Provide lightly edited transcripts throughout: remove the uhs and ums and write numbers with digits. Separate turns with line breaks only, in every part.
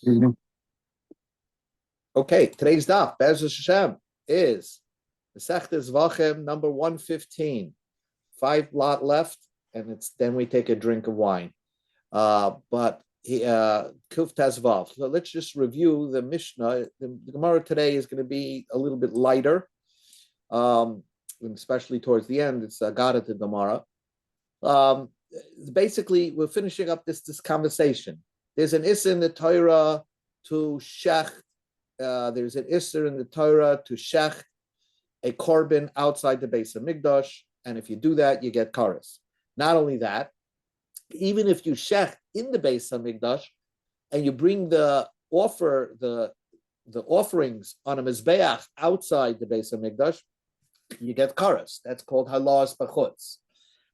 Mhm.
Okay, today's daf, Be'ez Hashem, is Masechta Zevachim number 115. 5 lot left, and then we take a drink of wine. But Kuf Tazvav. So let's just review the Mishnah. The Gemara today is going to be a little bit lighter, especially towards the end. It's Agada to Gemara. Basically, we're finishing up this conversation. There's an Issa in the Torah to Shech. There's an Isser in the Torah to Shech a korban outside the base of Mikdash, and if you do that, you get kares. Not only that, even if you shech in the base of Mikdash and you bring the offerings on a mizbeach outside the base of Mikdash, you get kares. That's called halas b'chutz.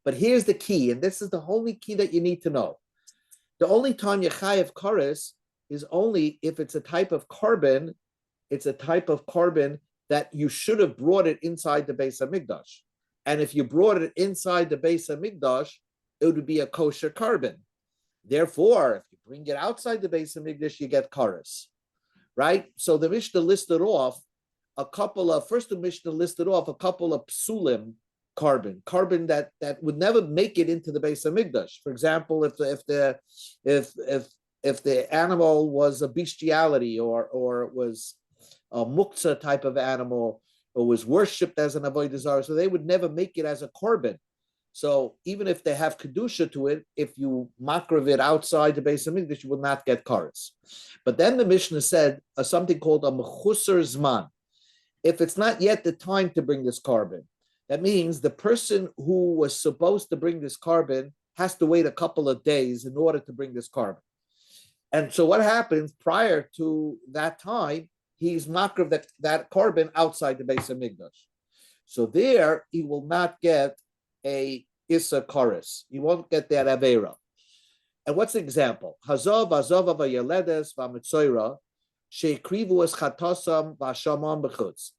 But here's the key, and this is the only key that you need to know. The only time you chayav kares is only if it's a type of korban. It's a type of korban that you should have brought it inside the base of Mikdash. And if you brought it inside the base of Mikdash, it would be a kosher korban. Therefore, if you bring it outside the base of Mikdash, you get kares, right? So the Mishnah listed off a couple of psulim korban that would never make it into the base of Mikdash. For example, if the animal was a bestiality or it was a muktzah type of animal, or was worshipped as an avodah zarah, so they would never make it as a korban. So even if they have kedusha to it, if you makrav it outside the base of mikdash, you will not get kares. But then the Mishnah said something called a mechusar zman. If it's not yet the time to bring this korban, that means the person who was supposed to bring this korban has to wait a couple of days in order to bring this korban. And so what happens prior to that time? He's makrav that korban outside the base of Mikdash. So there, he will not get a Issa Kares. He won't get that Avera. And what's the example? Hazov v'yaledes v'amitzoira she'ekrivu es chatasam v'ashamam b'chutz.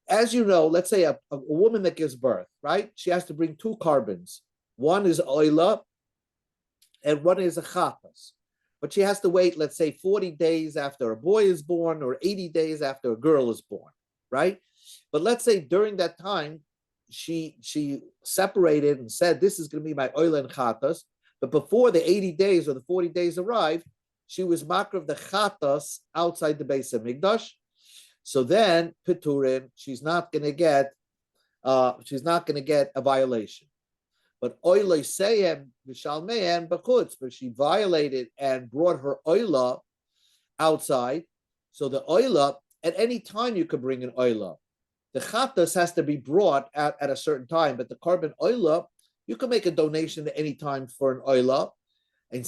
As you know, let's say a woman that gives birth, right? She has to bring 2 korbans. One is oila, and one is a chatas. But she has to wait, let's say, 40 days after a boy is born or 80 days after a girl is born, right? But let's say during that time, she separated and said, this is going to be my oil and chatas. But before the 80 days or the 40 days arrived, she was makrav the chatas outside the base of Mikdash. So then, Piturin, she's not going to get a violation. But oila seyem v'shalmeim b'chutz, but she violated and brought her oila outside. So the oila, at any time you could bring an oila. The chatas has to be brought at a certain time, but the korban oila, you can make a donation at any time for an oila and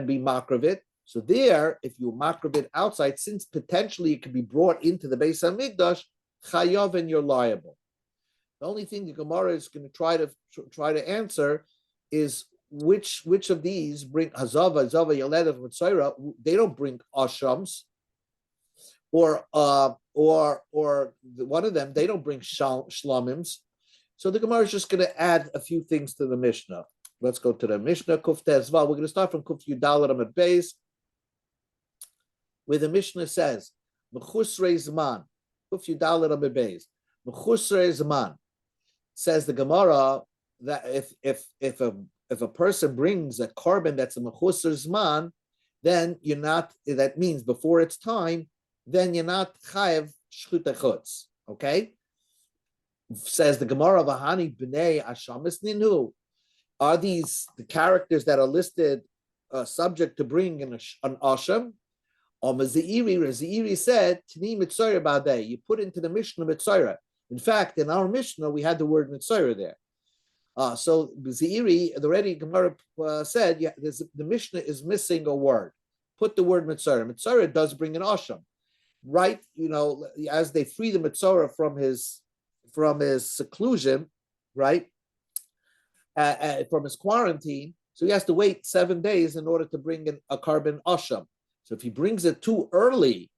be makrav it. So there, if you makrav it outside, since potentially it can be brought into the Beis HaMikdash, chayav, and you're liable. The only thing the Gemara is going to try to answer is which of these bring hazava, yaledav, mitzayra. They don't bring ashrams, or one of them they don't bring shlamims. So the Gemara is just going to add a few things to the Mishnah. Let's go to the Mishnah Kuf Tezva. We're going to start from Kuf Yudal Amud Beis, where the Mishnah says mechusrei zman. Kuf Yudal Amud Beis mechusrei zman. Says the Gemara that if a person brings a korban that's a mechusar zman, then you're not. That means before it's time, then you're not chayav shchut chutz. Okay. Says the Gemara, v'hani b'nei ashamis ninu. Are these the characters that are listed subject to bring an asham? Or Mazeiri said tini mitzayra b'adei. You put into the Mishnah mitzayra. In fact, in our Mishnah, we had the word mitzayra there. So Zairi, the already Gemara said, the Mishnah is missing a word. Put the word mitzayra. Mitzayra does bring an asham, right? You know, as they free the mitzayra from his seclusion, right? From his quarantine, so he has to wait 7 days in order to bring in a korban asham. So if he brings it too early,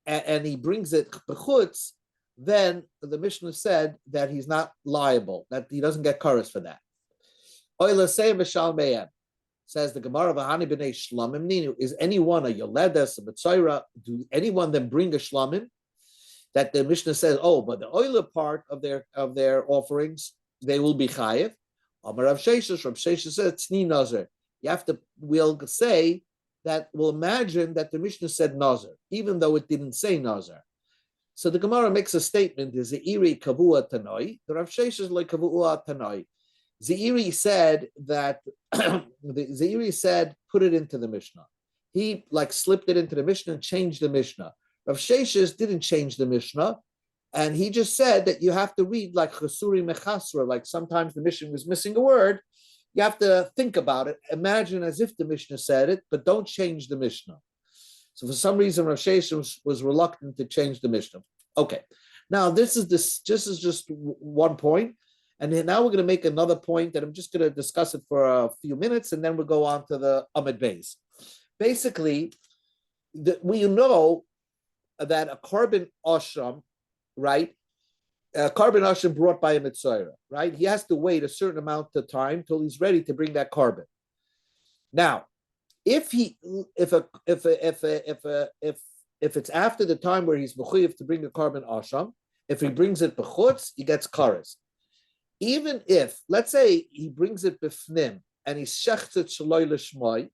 and he brings it b'chutz, then the Mishnah said that he's not liable, that he doesn't get kares for that. Says the Gemara, V'hani b'nei shlamim ninu. Is anyone a yoledes, a b'tzaira, do anyone then bring a shlamim? That the Mishnah says, oh, but the oiler part of their offerings, they will be chayiv. Amar Rav Sheshes says, Tzni Nazar. You have to, we'll say that, we'll imagine that the Mishnah said Nazar, even though it didn't say Nazar. So the Gemara makes a statement, is Zeiri kavua tanoi, the Rav Sheshes like kavua tanoi. Zeiri said that, Zeiri said, put it into the Mishnah. He like slipped it into the Mishnah and changed the Mishnah. Rav Sheshes didn't change the Mishnah, and he just said that you have to read like Chasuri Mechasra, like sometimes the Mishnah was missing a word. You have to think about it, imagine as if the Mishnah said it, but don't change the Mishnah. So for some reason, Rav Sheshes was reluctant to change the Mishnah. Okay, now this is just one point, and then now we're going to make another point that I'm just going to discuss it for a few minutes, and then we'll go on to the Amid Beis. Basically, we know that a carbon asham, right? A carbon asham brought by a mitzvah, right? He has to wait a certain amount of time till he's ready to bring that carbon. Now, if it's after the time where he's mechuyev to bring the carbon asham, if he brings it b'chutz, he gets kares. Even if, let's say, he brings it b'fnim and he shechts it shaloi l'shmoi,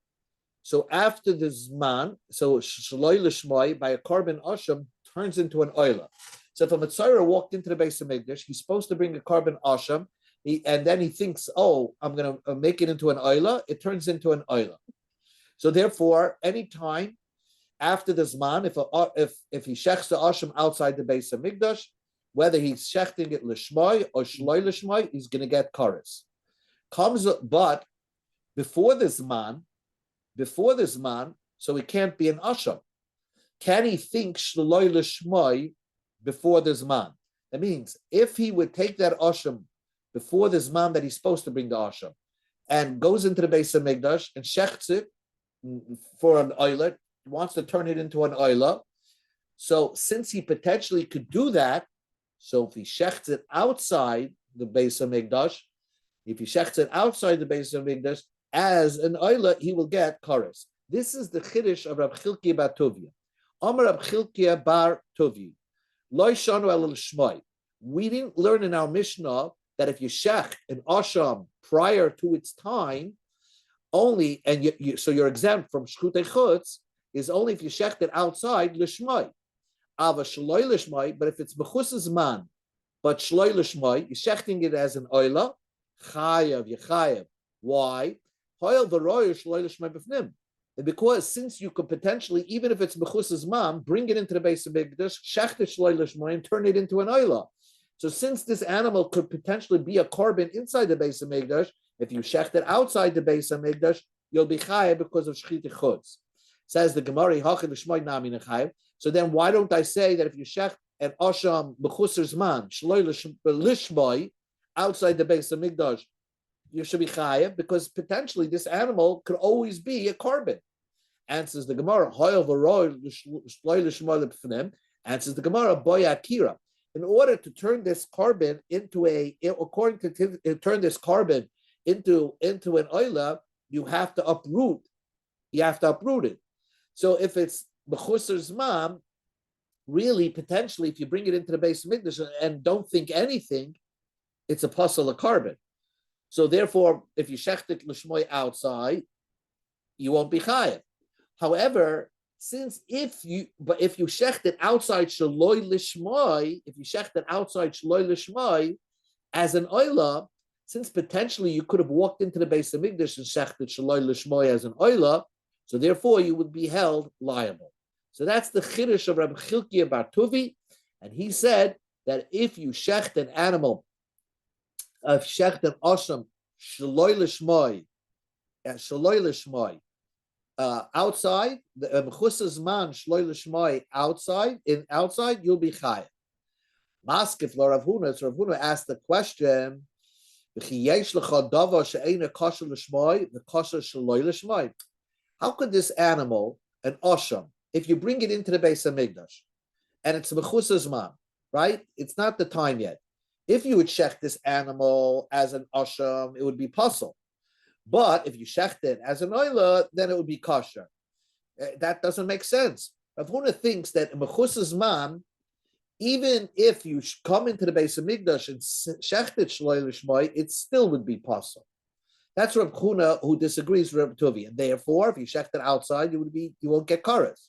so after the zman, so shaloi l'shmoi by a carbon asham turns into an oila. So if a Mitzvah walked into the Beis Hamikdash, he's supposed to bring a carbon asham, and then he thinks, oh, I'm going to make it into an oila, it turns into an oila. So therefore, anytime after the zman, if he shechs the asham outside the Beis Hamikdash, whether he's shechting it l'shmoi or shloi l'shmoi, he's going to get kares. But before the zman, so he can't be an asham. Can he think shloi l'shmoi before the zman? That means if he would take that asham before the zman that he's supposed to bring the asham, and goes into the Beis Hamikdash and shechts it for an oila, wants to turn it into an oila. So since he potentially could do that, so if he shechts it outside the Beis Hamikdash, as an oila, he will get kares. This is the chiddush of Rab Chilkiah bar Tovia. Amar Rab Chilkiah bar Tovi. Lo shanu el shmoi. We didn't learn in our Mishnah that if you shech an asham prior to its time, only, and so you're exempt from shchutei chutz, is only if you shecht it outside l'shmoi. Ava shloi l'shmoi, but if it's b'chus zman, but shloi l'shmoi, you're shechting it as an oila, chayav, yechayav. Why? Hoyel v'roy shloi l'shmoi b'fnim. Because since you could potentially, even if it's b'chus zman, bring it into the Beis Hamikdash, shecht it shloi l'shmoi, and turn it into an oila. So since this animal could potentially be a carbon inside the Beis Hamikdash, if you shecht it outside the Beis Hamikdash, you'll be chayav because of shchitei chutz. Says the Gemara, hachid l'shmoi nami nechayav. So then why don't I say that if you shecht an asham b'chusar zman shloi l'shmoi outside the Beis Hamikdash, you should be chayav because potentially this animal could always be a carbon. Answers the Gemara, hoyel v'roy shloi l'shmoi l'pfnem. Answers the Gemara, boy akira. In order to turn this carbon into into an oila, you have to uproot. You have to uproot it. So if it's b'chusar zman, really potentially, if you bring it into the Beis Hamikdash and don't think anything, it's a puzzle of carbon. So therefore, if you shecht it l'shmoi outside, you won't be chayav. However, if you shecht it outside shaloi l'shmoi, as an oila, since potentially you could have walked into the Beis Hamikdash and shechted shaloi l'shmoi as an oila, so therefore you would be held liable. So that's the chiddush of Rabbi Chilkiah bar Tuvi, and he said that if you shecht an animal, shecht an asham shaloi l'shmoi, outside the mechusar zman shloi l'shmoi outside, you'll be chayav. Maskef lo Rav Huna. So Rav Huna asked the question: how could this animal, an asham, if you bring it into the Beis Hamikdash and it's mechusar zman, right? It's not the time yet. If you would check this animal as an asham, it would be puzzle. But if you shecht it as an oila, then it would be kosher. That doesn't make sense. Rav Huna thinks that in mechusas man, even if you come into the base of Migdash and shecht it shloi l'shmoi, it still would be possible. That's Rav Huna who disagrees with Rav Tuvi, and therefore, if you shecht it outside, you won't get karas.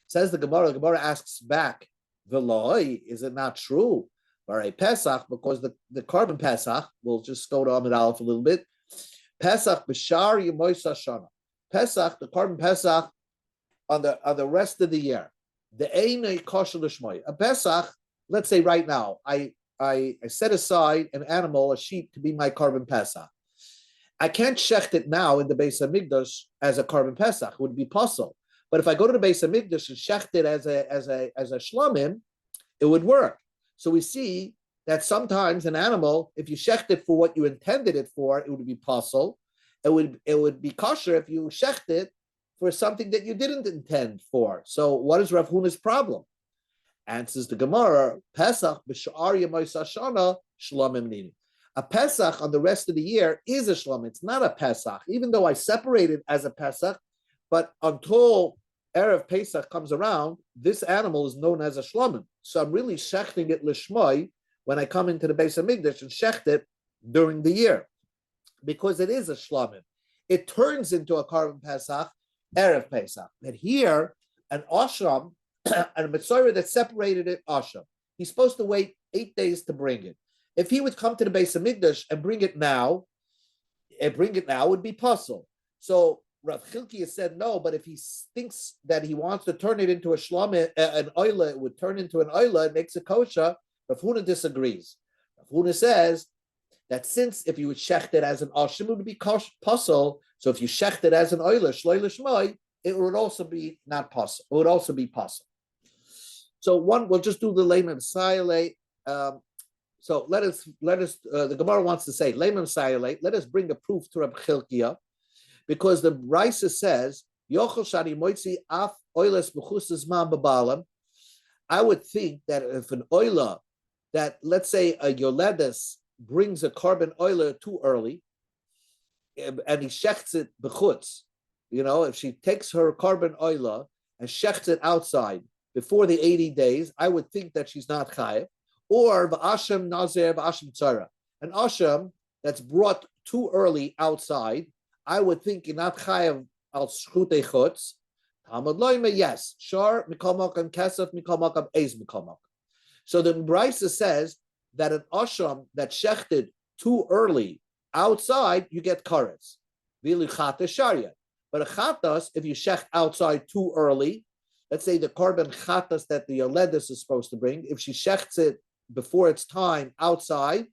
Says the Gemara. The Gemara asks back, "V'loi, is it not true? Or a Pesach, because the carbon Pesach, we'll just go to Amid Aleph a little bit. Pesach b'shar yemois hashana. Pesach, the carbon Pesach on the rest of the year. The einay kosher l'shmoi. A Pesach, let's say right now, I set aside an animal, a sheep, to be my carbon Pesach. I can't shecht it now in the Beis Hamikdash as a carbon Pesach. It would be possible. But if I go to the Beis Hamikdash and shecht it as a shlamim, it would work. So we see that sometimes an animal, if you shecht it for what you intended it for, it would be possible. It would be kosher if you shecht it for something that you didn't intend for. So what is Rav Huna's problem? Answers the Gemara, Pesach b'sha'ar yemois hashana shlamim nini. A Pesach on the rest of the year is a shlam. It's not a Pesach, even though I separate it as a Pesach. But until Erev Pesach comes around, this animal is known as a shlamim. So I'm really shechting it l'shmoi when I come into the Beis Hamikdash and shecht it during the year, because it is a shlamim. It turns into a carbon Pesach, Erev Pesach. But here, an asham, and a mitzvah that separated it, asham, he's supposed to wait 8 days to bring it. If he would come to the Beis Hamikdash and bring it now, would be possible. So Rav Chilkiah said no, but if he thinks that he wants to turn it into a shlam, an oila, it would turn into an oila, it makes a kosher. Rav Huna disagrees. Rav Huna says that since if you would shecht it as an ashim, it would be possible. So if you shecht it as an oila, shloi l'shmoi, it would also be not possible. It would also be possible. So we'll just do the layman sayale. So let us. The Gemara wants to say layman sayale. Let us bring a proof to Rav Chilkiah, because the Raisa says yochel shani moitzi af oilas b'chusas man b'balam. I would think that if an oila, that let's say a yoledes brings a carbon oila too early, and he shechts it b'chutz, if she takes her carbon oila and shechts it outside before the 80 days, I would think that she's not chayiv. Or v'ashem nazir v'ashem tzara, an asham that's brought too early outside, I would think you're not chayav al shchutei chutz. Talmud loyme, yes, shar mikol makam kesef mikol makam eis mikol makam. So the Brisa says that an asham that shechted too early outside, you get karetz. V'ili chatas sharia. But a chatas, if you shecht outside too early, let's say the carbon chatas that the yoledis is supposed to bring, if she shechts it before it's time outside,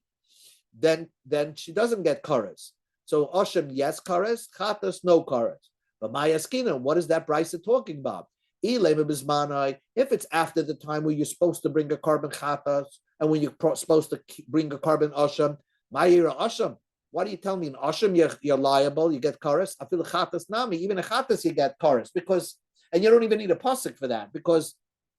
then she doesn't get kares. So Asham, yes, kares, chatas, no kares. But Mayaskina, what is that Brisa talking about? If it's after the time where you're supposed to bring a carbon chatas and when you're supposed to bring a carbon Asham, Mayira Asham, what do you tell me? In Asham, you're liable, you get kares. I feel chatas nami, even a chatas you get kares, and you don't even need a pasuk for that, because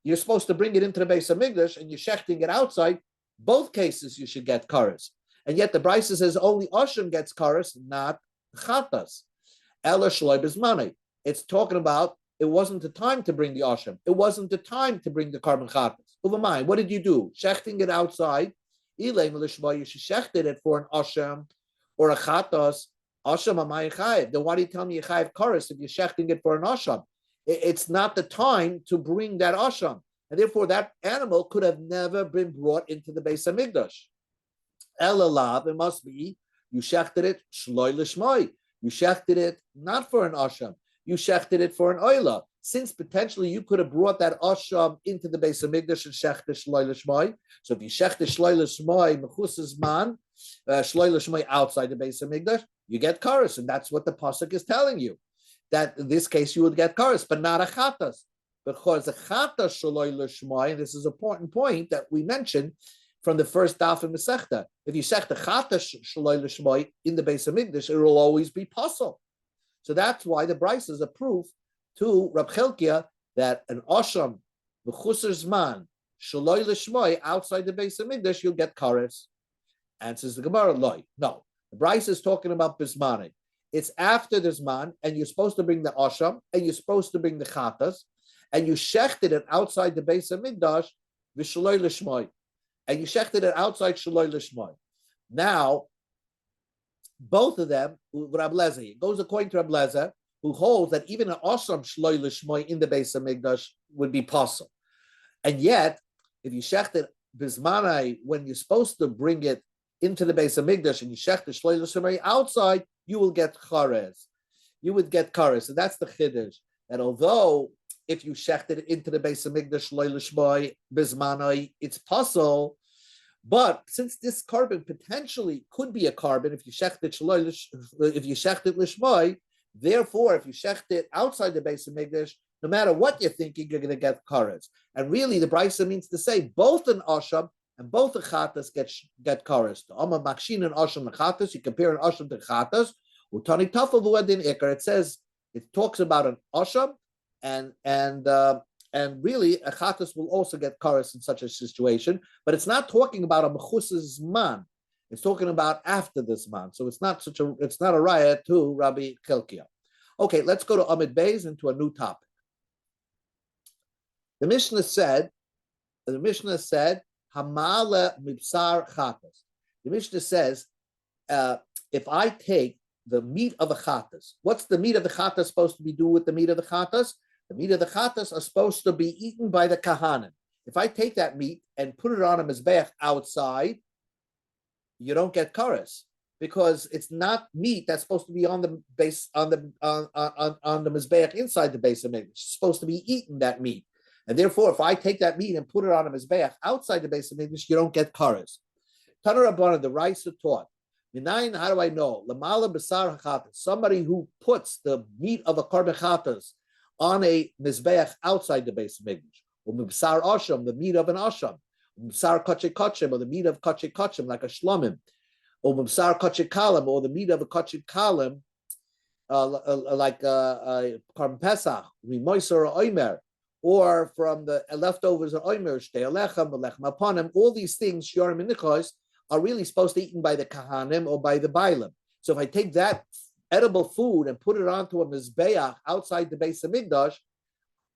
you're supposed to bring it into the Beis Hamikdash and you're shechting it outside. Both cases you should get kares. And yet the Brisa says only Asham gets kares, not chatas. Ela shloi bizmani. It's talking about it wasn't the time to bring the Asham. It wasn't the time to bring the carbon chatas. Uvamai, what did you do? Shechting it outside. Ilaim l'shma, you should shechted it for an Asham or a chatas. Asham amay chayiv. Then why do you tell me you chayiv kares if you're shechting it for an Asham? It's not the time to bring that asham, and therefore that animal could have never been brought into the Beis Hamikdash. Elalav, it must be you shechted it shloi l'shmoi. You shechted it not for an asham. You shechted it for an oila. Since potentially you could have brought that asham into the Beis Hamikdash and shechted shloi l'shmoi. So if you shechted shloi l'shmoi mechusas man, shloi l'shmoi outside the Beis Hamikdash, you get kares, and that's what the pasuk is telling you. That in this case you would get kares, but not a chatas. Because a chatas shaloi l'shmoi, and this is an important point that we mentioned from the first daf in Masechta. If you sech the chatas shaloi l'shmoi in the Beis Hamikdash, it will always be possible. So that's why the Brisa is a proof to Rab Chilkiah that an asham b'chusar zman shaloi l'shmoi outside the Beis Hamikdash, you'll get kares. Answers the Gemara, loy. No, the Brisa is talking about bismani. It's after the Zman, and you're supposed to bring the Asham, and you're supposed to bring the Chatas, and you shechted it outside the base of Mikdash, v'shaloi l'shmoi. And you shechted it outside shaloi l'shmoi. Now, both of them, Rab Lezer, it goes according to Rab Lezer, who holds that even an Asham shaloi l'shmoi in the base of Mikdash would be possible. And yet, if you shecht it bismanai, when you're supposed to bring it into the base of Mikdash and you shecht the shaloi l'shmoi outside, you will get chares. You would get chares. So that's the chiddush. That although if you shecht it into the base of Mikdash shaloi l'shmoi bismanai, it's possible. But since this carbon potentially could be a carbon if you shecht it l'shmoi, therefore if you shecht it outside the base of Mikdash, no matter what you're thinking, you're going to get kares. And really, the Brisa means to say both an asham and both the chatas get kares. The Amma makshin and asham and chatas. You compare an asham to chatas. Utani tafavu adin ikar. It says it talks about an asham, and really a chatas will also get kares in such a situation. But it's not talking about a mechusas man. It's talking about after this man. So it's not a raya to Rabbi Chilkiah. Okay, let's go to Amid Beis into a new topic. The Mishnah said, Hamala mibsar chatas. The Mishnah says, if I take the meat of the chatas, what's the meat of the chatas supposed to be do with the meat of the chatas? The meat of the chatas are supposed to be eaten by the kahanim. If I take that meat and put it on a mizbeach outside, you don't get kares because it's not meat that's supposed to be on the base on the mizbeach inside the base of meat. It's supposed to be eaten, that meat. And therefore, if I take that meat and put it on a mizbeach outside the base of Mikdash, you don't get kares. Taner Rabbanan, the Raisa taught, Minayin, how do I know? Lamala b'sar hachatas, somebody who puts the meat of a korban chatas on a mizbeach outside the base of Mikdash, or b'sar asham, the meat of an asham, b'sar kachay kachem, or the meat of kachay kachem, like a shlomim, or b'sar kachay kalim, or the meat of a kachay kalim, like korban pesach, rimoiser or oimer, or from the leftovers of oimer, shtei alechem, alechem aponim, all these things, shiurim and nichos, are really supposed to be eaten by the kahanim or by the bailim. So if I take that edible food and put it onto a mizbeach outside the base of Mikdash,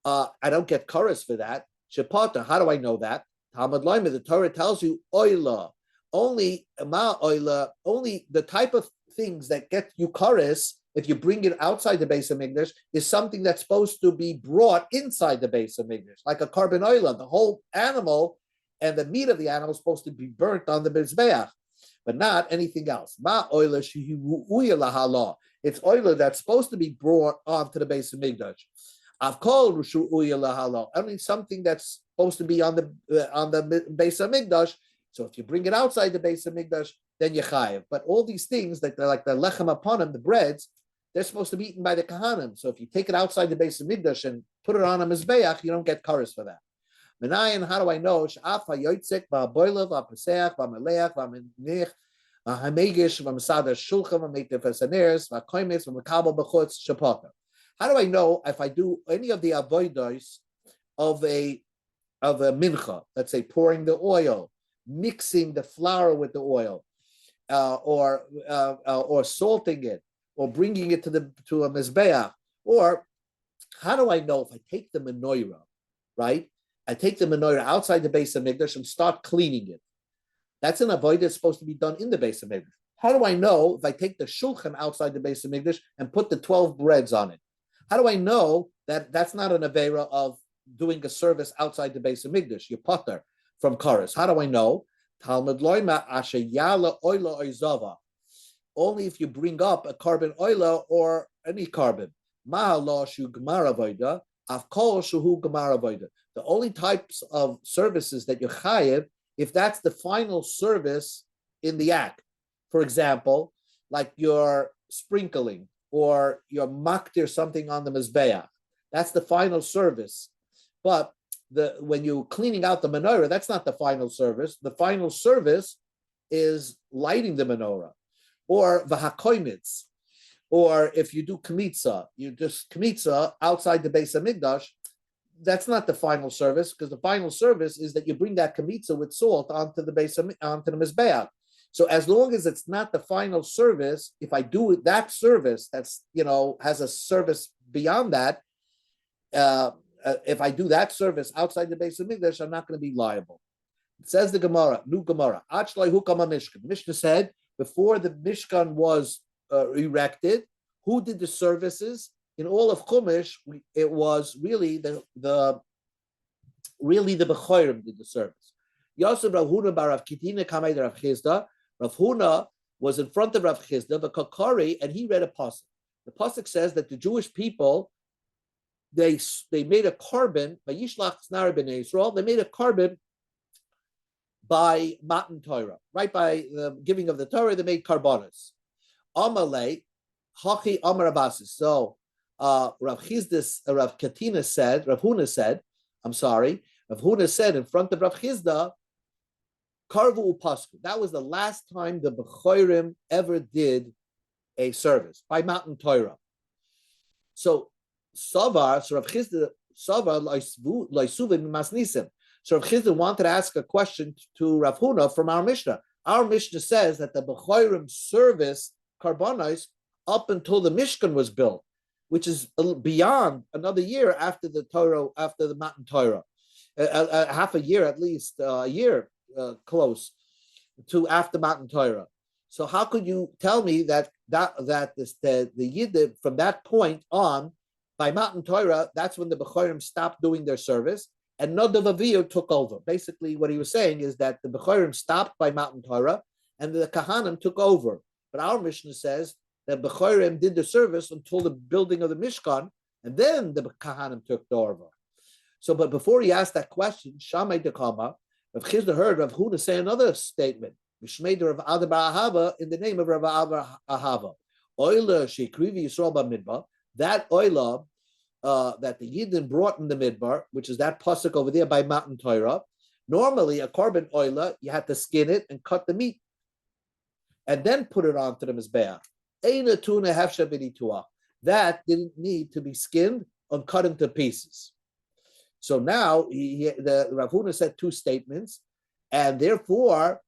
I don't get kares for that. Shepata, how do I know that? Talmud Bavli, the Torah tells you oila, only the type of things that get you kares if you bring it outside the base of Mikdash is something that's supposed to be brought inside the base of Mikdash, like a carbon oila. The whole animal and the meat of the animal is supposed to be burnt on the mizbeach, but not anything else. Ma oila shehi lahala. It's oila that's supposed to be brought onto the base of Mikdash. I've called rushu uya lahala. Only something that's supposed to be on the base of Mikdash. So if you bring it outside the base of Mikdash, then you chayev. But all these things that they're like the lechem aponim, the breads, they're supposed to be eaten by the kahanim. So if you take it outside the base of Mikdash and put it on a mizbeach, you don't get kares for that. Menayin, how do I know? Sh'af hayotzek v'aboilav v'apeseach v'ameleach v'amenich v'hamegish v'masada shulchan v'meitef esaneres v'akoimetz v'makabel b'chutz shapata. How do I know if I do any of the avodos of a mincha? Let's say pouring the oil, mixing the flour with the oil, or salting it, or bringing it to a mizbeach, or how do I know if I take the menorah, right? I take the menorah outside the base of Mikdash and start cleaning it. That's an avodah that's supposed to be done in the base of Mikdash. How do I know if I take the shulchan outside the base of Mikdash and put the 12 breads on it? How do I know that that's not an avera of doing a service outside the base of Mikdash? You potter from kares. How do I know? Talmud loima asher yala oila oizava. Only if you bring up a carbon oila or any carbon. Ma'ala shu gemara avodah, avkol shuhu gemara avodah. The only types of services that you chayev, if that's the final service in the act. For example, like your sprinkling or your maktir something on the mizbeach. That's the final service. But when you're cleaning out the menorah, that's not the final service. The final service is lighting the menorah. Or v'hakoimitz. Or if you do kmitza, you just kmitza outside the base of Mikdash, that's not the final service, because the final service is that you bring that kmitza with salt onto the base onto the mizbeach. So as long as it's not the final service, if I do that service, that's has a service beyond that. If I do that service outside the base of Mikdash, I'm not going to be liable. It says the Gemara, new Gemara. The Mishnah said before the Mishkan was erected, who did the services in all of Chumash? It was really the Bechorim did the service. Yosef Rav Huna bar Rav Kitina Kamei Rav Chizda. Rav Huna was in front of Rav Chizda, the Kakari, and he read a pasuk. The pasuk says that the Jewish people they made a carbon by Yishlach Snara B'nai Yisrael. They made a carbon by Matan Torah, right by the giving of the Torah. They made carbonas. Amalei Hachi Amar Abasis. So Rav Katina said, Rav Huna said, Rav Huna said in front of Rav Chizda, Karvu Upasku. That was the last time the Bechorim ever did a service by Matan Torah. So Rav Chizda Laisuvin Masnisim. So Rav Chizda wanted to ask a question to Rav Huna from our Mishnah. Our Mishnah says that the Bechorim service carbonized up until the Mishkan was built, which is beyond another year after the Torah, after the Matan Torah, half a year at least, a year close to after Matan Torah. So how could you tell me that the Yid from that point on by Matan Torah, that's when the Bechorim stopped doing their service and Nodav Avihu took over? Basically, what he was saying is that the Bechorim stopped by Matan Torah and the Kahanim took over. But our Mishnah says that Bechorim did the service until the building of the Mishkan, and then the Kahanim took over. So, but before he asked that question, Shammai Dekama, Rav Chizda heard Rav Huna say another statement, Mishmei Rav Ada bar Ahava, in the name of Rav Ada Ahava. Oila Shekrivi Yisrael Bamidbar, that oila that the Yidden brought in the Midbar, which is that pasuk over there by Matan Torah. Normally, a carbon oila, you had to skin it and cut the meat, and then put it onto the mizbeach. Eina tuna hefsha b'nituach. That didn't need to be skinned or cut into pieces. So now the Rav Huna said two statements, and therefore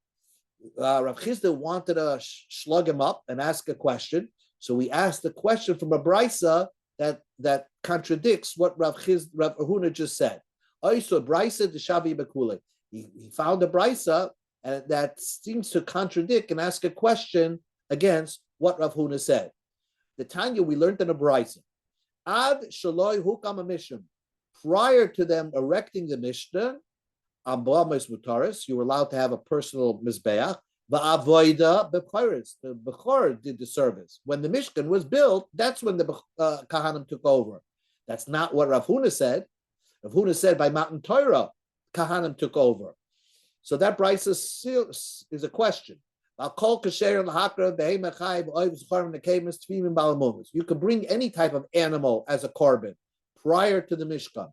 Rav Chizda wanted to slug him up and ask a question. So we asked a question from a brisa that contradicts what Rav Huna just said. Also, brisa d'shavi bekule. He found a brisa and that seems to contradict and ask a question against what Rav Huna said. The Tanya we learned in a brisa. Ad shaloi hukam mishum. Prior to them erecting the Mishnah, you were allowed to have a personal mizbeach. Va'avoida bechoros. The bechor did the service. When the Mishkan was built, that's when the Kahanim took over. That's not what Rav Huna said. Rav Huna said by Matan Torah, Kahanim took over. So that brisa is a question. You can bring any type of animal as a korban prior to the Mishkan.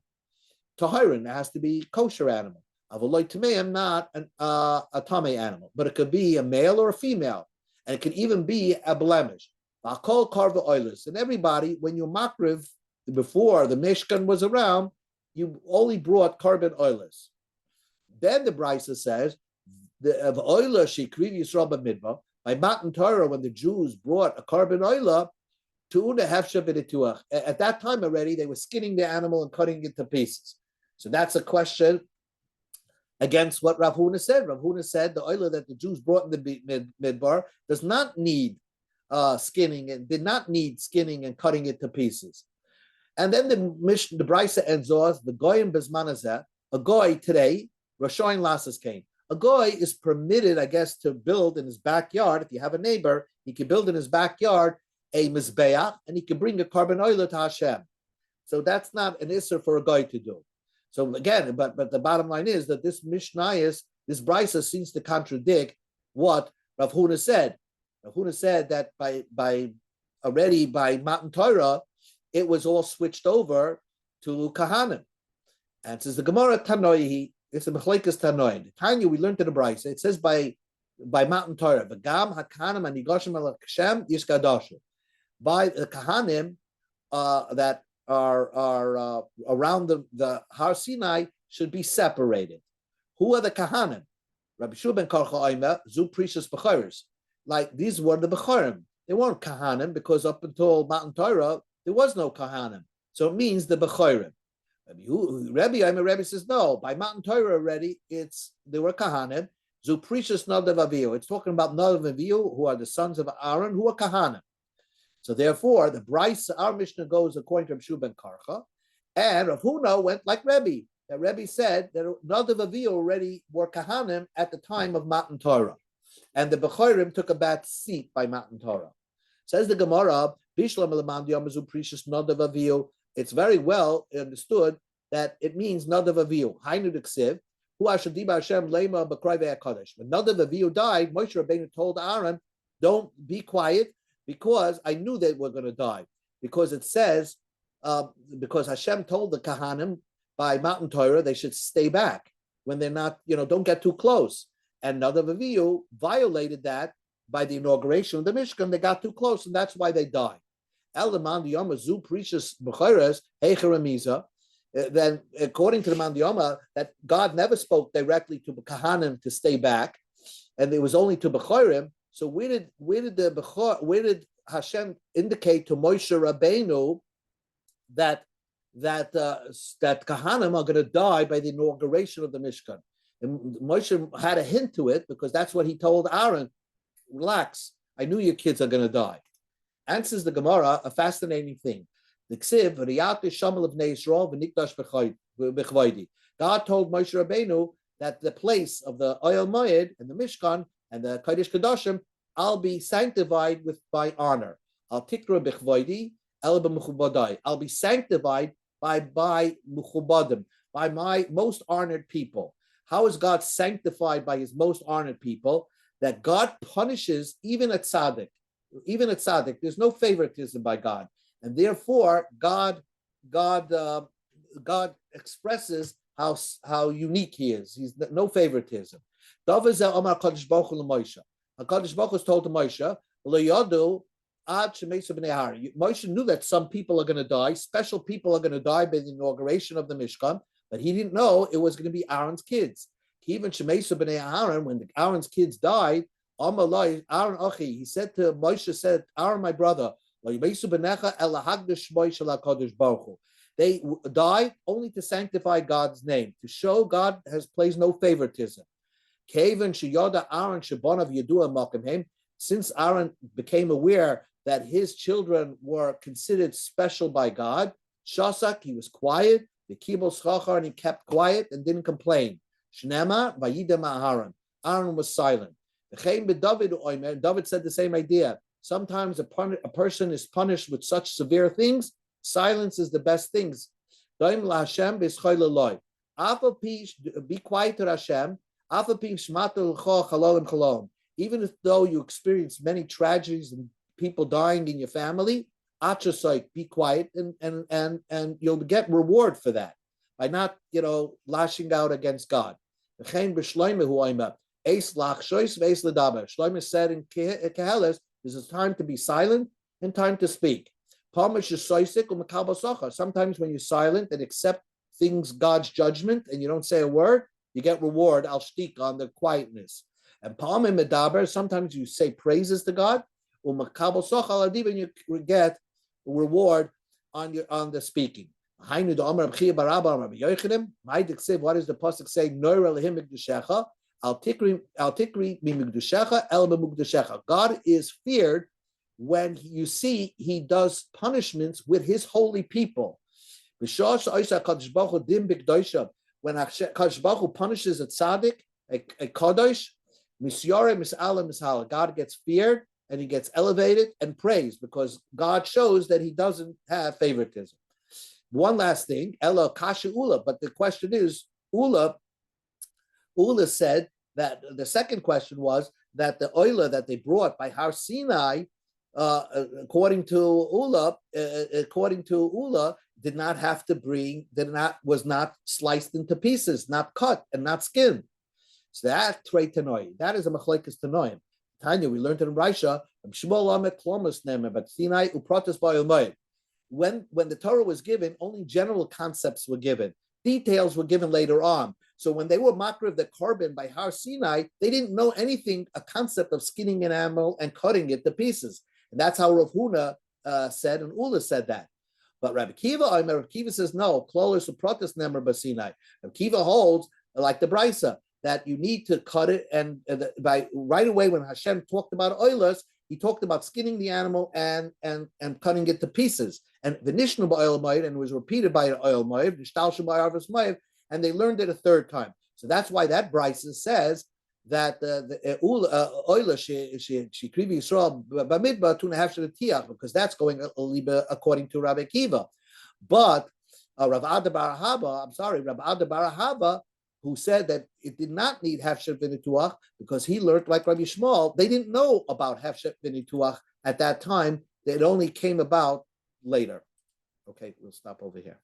Tahirin has to be kosher animal. Avaloi tameim, not a tamei animal, but it could be a male or a female, and it could even be a blemish. V'akol karva oilers, and everybody, when you makriv before the Mishkan was around, you only brought carbon oilers. Then the brisa says the oiler shekriv Yisrael b'midbar by Matan Torah, when the Jews brought a carbon oiler to una hefsha b'nituach. At that time already, they were skinning the animal and cutting it to pieces. So that's a question against what Rav Huna said. Rav Huna said the oiler that the Jews brought in the midbar does not need skinning and did not need skinning and cutting it to pieces. And then the brisa ends off the goyim bezmanazeh. A goy today, Rashayin Lasas came. A goy is permitted, I guess, to build in his backyard. If you have a neighbor, he can build in his backyard a mizbeach, and he can bring a carbon oiler to Hashem. So that's not an isser for a goy to do. So again, but the bottom line is that this Mishnayos, this brisa seems to contradict what Rav Huna said. Rav Huna said that by Matan Torah, it was all switched over to Kahanim. And it says the Gemara Tanoi, it's a Mechlekas Tanoi. The Tanya we learned in the brisa, it says by Matan Torah, V'gam hakanim anigoshim el Hashem yiskadoshu. By the Kahanim that are around the Har Sinai should be separated. Who are the Kahanim? Rabbi Shua ben Karcha Oima, Zu Precious Bechoros. Like these were the Bechorim. They weren't Kahanim because up until Matan Torah, there was no Kahanim. So it means the Bechorim. Rebbe says, no, by Matan Torah already, they were Kahanim. Zu Precious Nadav Avihu. It's talking about Nadav Avihu, who are the sons of Aaron, who are Kahanim. So therefore, the Bryce, our Mishnah goes according to Rabbi Shua ben Karcha, and Rav Huna went like Rebbe. That Rebbe said that Nadav Avihu already were Kahanim at the time of Matan Torah, and the Bechorim took a back seat by Matan Torah. Says the Gemara, Bishlam Elamam Yamazu Precious Nadav Avihu. It's very well understood that it means Nadav Avihu. Hainu Diksiv, Hu Ashadiba Hashem Lema B'Kroi Ve'Akadosh. When Nadav Avihu died, Moshe Rabbeinu told Aaron, "Don't be quiet, because I knew they were going to die." Because it says, because Hashem told the Kahanim by Matan Torah, they should stay back when they're not, don't get too close. And Nadav Avihu violated that by the inauguration of the Mishkan. They got too close, and that's why they died. Elaman Diyama Zu Precious Bechoros Heicheramiza. Then, according to the Mandiyama, that God never spoke directly to Kahanim to stay back, and it was only to Bechorim. So where did Hashem indicate to Moshe Rabbeinu that Kahanim are going to die by the inauguration of the Mishkan? And Moshe had a hint to it because that's what he told Aaron. Relax, I knew your kids are going to die. Answers the Gemara a fascinating thing. The Ksiv, God told Moshe Rabbeinu that the place of the Oyel Moed and the Mishkan and the Kodesh Kedoshim, I'll be sanctified by honor. I'll tikra b'chvoidi, el b'mechubadai. I'll be sanctified by mechubadim, by my most honored people. How is God sanctified by his most honored people? That God punishes even a tzaddik. Even a tzaddik, there's no favoritism by God, and therefore God expresses how unique he is. He's no favoritism. HaKadosh Baruch Hu told to Moshe, Moshe knew that some people are going to die, special people are going to die by the inauguration of the Mishkan, but he didn't know it was going to be Aaron's kids. Even when Aaron's kids died, Aaron Achi, he said to Moshe, Aaron, my brother, they died only to sanctify God's name, to show God plays no favoritism. Since Aaron became aware that his children were considered special by God, Shasak, he was quiet, the Kibul Schachar, and he kept quiet and didn't complain. Shnema, Vayidem Aaron. Aaron was silent. David said the same idea. Sometimes a person is punished with such severe things. Silence is the best things. Be quiet to Hashem. Even though you experience many tragedies and people dying in your family, be quiet and you'll get reward for that by not lashing out against God. Shlomo said in Keheles, there's a time to be silent and time to speak. Sometimes when you're silent and accept things, God's judgment, and you don't say a word, you get reward, al shtik, on the quietness. And sometimes you say praises to God, and you get reward on the speaking. What does the pasuk say? God is feared when you see he does punishments with his holy people. When Kadosh Baruch Hu punishes a tzaddik, a kadosh, God gets feared and he gets elevated and praised because God shows that he doesn't have favoritism. One last thing, Ella Kasha Ula, but the question is, Ula said that the second question was that the oila that they brought by Har Sinai, according to Ula, did not have to was not sliced into pieces, not cut and not skinned. So that trei tanoi, that is a machlekes tanoim. Tanya, we learned it in Raisha, but Sinai upratas ba'ilmayim. When the Torah was given, only general concepts were given. Details were given later on. So when they were makriv the korban by Har Sinai, they didn't know anything, a concept of skinning an animal and cutting it to pieces. And that's how Rav Huna said, and Ula said that. But Rabbi Kiva says no. Klolos uprotis nemer basinai. Rabbi Kiva holds like the brisa that you need to cut it, and by right away when Hashem talked about oilers, he talked about skinning the animal and cutting it to pieces. And v'nishnu ba'oil moed, and it was repeated by an oil moed, nishtalshu ba'arvus moed, and they learned it a third time. So that's why that brisa says that the oiler she krivi Yisrael b'midbar 2.5 tiach, because that's going according to Rabbi Kiva. But Rav Ada bar Ahava, who said that it did not need hefsher v'nituach because he learned like Rabbi Shmuel, they didn't know about hefsher v'nituach at that time. It only came about later. Okay, we'll stop over here.